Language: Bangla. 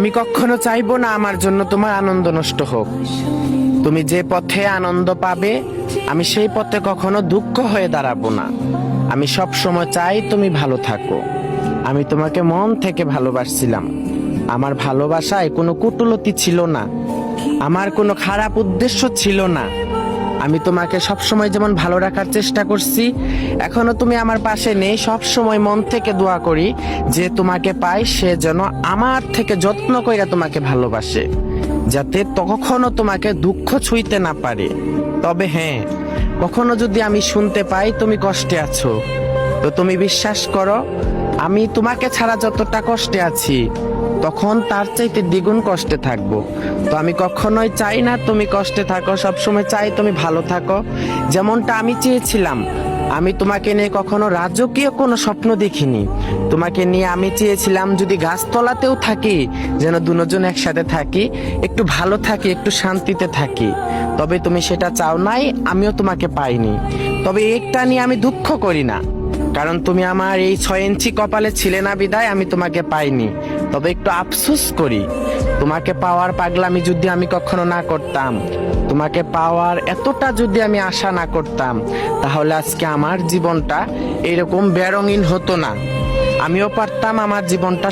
আমি কখনো চাইবো না আমার জন্য তোমার আনন্দ নষ্ট হোক। তুমি যে পথে আনন্দ পাবে আমি সেই পথে কখনো দুঃখ হয়ে দাঁড়াবো না। আমি সব সময় চাই তুমি ভালো থাকো। আমি তোমাকে মন থেকে ভালোবাসছিলাম। আমার ভালোবাসায় কোনো কুটুলতি ছিল না, আমার কোনো খারাপ উদ্দেশ্য ছিল না। আমি তোমাকে সব সময় যেমন ভালো রাখার চেষ্টা করছি, এখনো তুমি আমার পাশে নেই। সব সময় মন থেকে দোয়া করি যে তোমাকে পাই সে যেন আমার থেকে যত্ন কইরা তোমাকে ভালোবাসে, যাতে কখনো তোমাকে দুঃখ ছুঁইতে না পারে। তবে হ্যাঁ, কখনো যদি আমি শুনতে পাই তুমি কষ্টে আছো, তো তুমি বিশ্বাস করো আমি তোমাকে ছাড়া যতটা কষ্টে আছি তখন তার চাইতে দ্বিগুণ কষ্টে থাকবো। তো আমি কখনোই চাই না তুমি কষ্টে থাকো, সবসময় চাই তুমি ভালো থাকো, যেমনটা আমি চেয়েছিলাম। আমি তোমাকে নিয়ে কখনো রাজকীয় কোনো স্বপ্ন দেখিনি। তোমাকে নিয়ে আমি চেয়েছিলাম যদি গাছতলাতেও থাকি যেন দুজন একসাথে থাকি, একটু ভালো থাকি, একটু শান্তিতে থাকি। তবে তুমি সেটা চাও নাই, আমিও তোমাকে পাইনি। তবে একটা নিয়ে আমি দুঃখ করি না, কারণ তুমি আমার এই 6 ইঞ্চি কপালে ছিলে না বিদায় আমি তোমাকে পাইনি। তবে একটু আফসোস করি, তোমাকে পাওয়ার পাগলামি যদি আমি কখনো না করতাম, তোমাকে পাওয়ার এতটা যদি আমি আশা না করতাম, তাহলে আজকে আমার জীবনটা এরকম বেরঙিন হতো না। আমিও পারতাম আমার জীবনটা